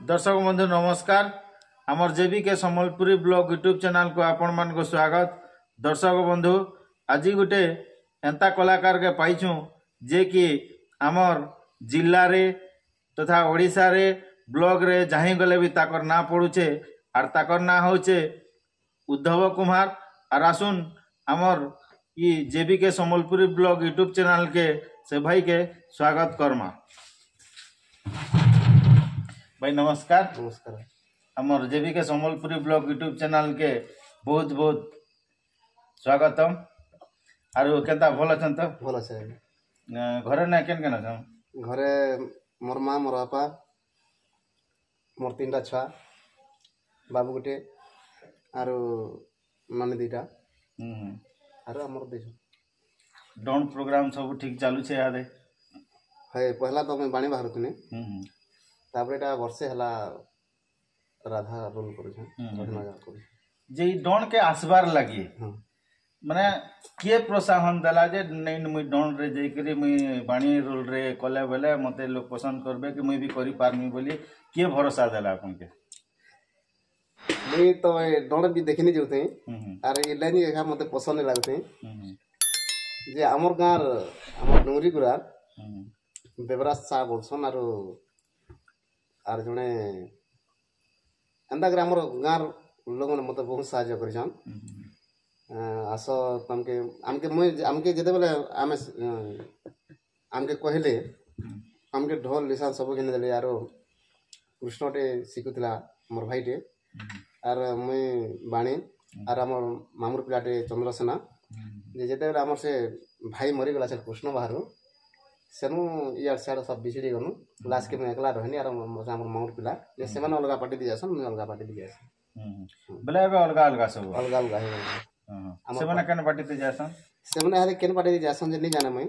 दर्शक बंधु नमस्कार। आमर JBK Sambalpuri blog YouTube channel को आपण मान को स्वागत। दर्शक बंधु आज गोटे एंता कलाकार के पाइछू जे कि आमर जिल्ला रे तथा ओडिशा रे ब्लॉग रे जहीं गले भी ताकर ना पड़ुचे आर ताकर ना होचे उद्धव कुमार। आर आसुन आमर ई JBK Sambalpuri blog YouTube channel के से भाई के स्वागत करमा। भाई नमस्कार। नमस्कार। आमर JBK Sambalpuri blog YouTube channel के बहुत बहुत स्वागतम। आरो केनता भल अछन तो? भल আছে। घरे ना केन केन अछन? घरे मोर माँ मोर बापा मोर तीनटा छुआ बाबू गोटे आरो नानी दुईटा आरो हमर देश डाउन प्रोग्राम सब ठीक चालू छे यादे? है पहला तो मैं बाणी बाहर तुने तापर एटा वर्षे हला राधा रोल करू छे जे डाउन के आसबार लागि माने के प्रोत्साहन देला जे नहीं मुई डाउन रे जई करी मुई बाणी रोल रे कले बेले मते लोग पसंद करबे कि मुई भी करी पारमी बोली के भरोसा देला आपन के? मुई तो डाउन भी देखनी जोते आर ए लाइन एका मते पसंद लागते जे हमर गार हमर डोंगरी गुरा देवराज सा बोलसन आर जने एंदा ग्रामर गार लोग ने मते बहुत सहायता करिछन। आस तमके आमके जेते बेले आमे आमके कहले आमके ढोल लिसान सब किने देले आरो कृष्णटे सिकुतला मोर भाईटे आर मुई बाणी आर हमर मामुर पिलाटे चंद्रसेना जे जेते बेले हमर से भाई मरी गला से कृष्ण बाहर सेनु यार सारा सब बिछड़ी गनु लास्ट के मैं एकला रहनी आर हमर मामुर पिला जे सेमान अलगा पार्टी दि जासन मैं अलगा पार्टी दि जासन बेले अलगा अलगा सब अलगा अलगा है सेमाने केन पार्टी दि जासन सेमाने हारे केन पार्टी दि जासन जे नहीं जाने मैं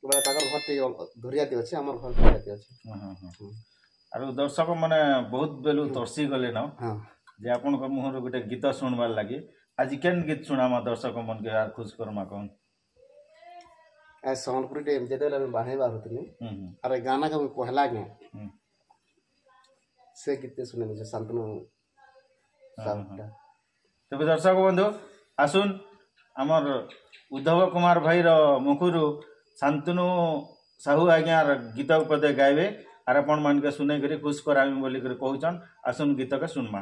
बड़ा ताकर घर टे धुरियाती अछि हमर घर धुरियाती अछि। आरो दर्शक माने बहुत बेलु तरसी गले न जे आपन को मुहर गोटे गीत सुनबार लागि आज केन गीत सुनामा दर्शक मन के यार खुश करमा कोन ए सम्बलपुरी टे जेते बेले बाहे बार होतनी अरे गाना का पहला के से गीत सुने जे शांतनु साबटा। तबे दर्शक बंधु आसुन हमर उद्धव कुमार भाई रो मुखुरु शांतनु साहू आज्ञा गीत पदे गाइबे आर अपन मान के सुने करी खुश करामी बोली कर कहउचन। आसुन गीत के सुनमा।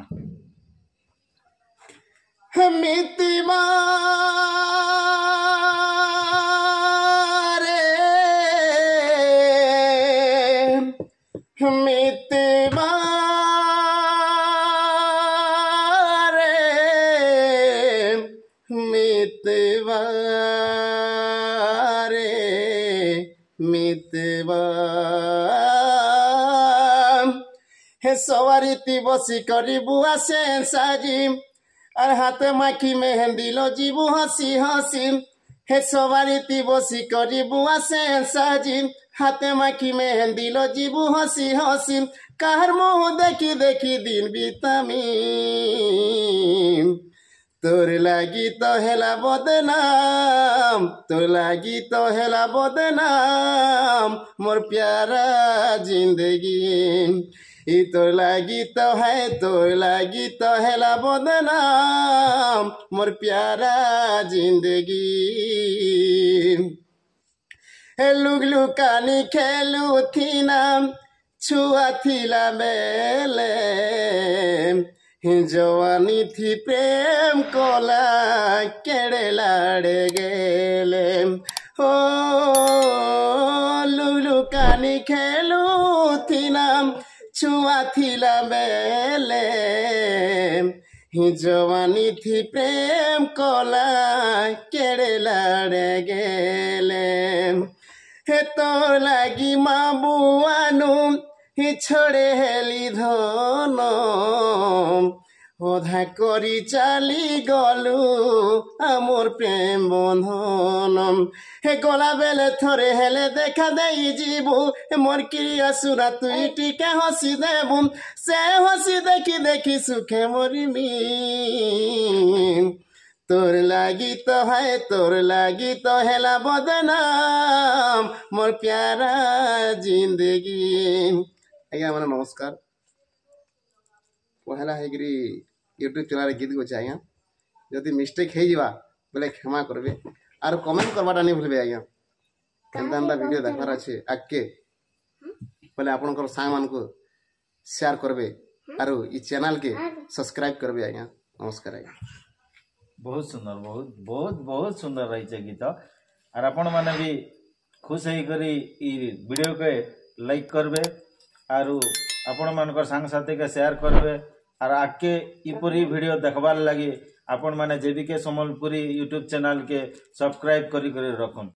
मितिमा मितवा रे मितवा रे मितवा हे सवारी बसी करी बुआ से साजी और हाथ माखी मेहंदी लो जीबू हसी हसी हे सवारी बसी करी बुआ से साजी हाथे माखी मेहंदी लो जीबू हसी हसी कहर मुँह देखी देखी दिन बीतामी तोर लागी तो हेला बदनाम तोर लागी तो हेला बदनाम मोर प्यारा जिंदगी ई तोर लागी तो है तोर लागी तो हेला बदनाम मोर प्यारा जिंदगी लुगलु कानी खेलु थीना छुआ थीला बेले जवानी थी प्रेम कोला केड़े लाड़े गेले हो लुगलु कानी खेलु थीना छुआ थीला बेले जवानी थी प्रेम कोला केड़े लाड़े गेले हे तो लागी माँ बुआनु ही छोड़े हेली धन ओधा करी चाली गलु आमोर प्रेम बंधन हे गला बेले थरे हेले देखा देई जीबू मोर क्रिया सुना तुई टिके हसी देबू से हसी देखी देखी सुखे मोरिमी तोर लागी तो है तोर लागी तो हेला बदनाम मोर प्यारा जिंदगी। आज्ञा नमस्कार। पहला है यूट्यूब चैनल गीत गोचे आज्ञा जदि मिस्टेक हो बोले क्षमा करबे आर कमेंट करवाटा नहीं भूलबे आज्ञा केनता एंता वीडियो देखबार अच्छे आगे बोले आपनकर सांग मान को शेयर करबे आर ई चैनल के सब्सक्राइब करबे आज्ञा नमस्कार आज्ञा बहुत सुंदर बहुत बहुत बहुत सुंदर रही गीत और आपण मैंने भी खुश होकर वीडियो के लाइक करबे और आपण मानकर सांग साथी के शेयर करबे और आगे इपरी वीडियो देखबार लगी आपण मैंने जेबीके सम्बलपुरी यूट्यूब चैनल के सब्सक्राइब करी रखुन।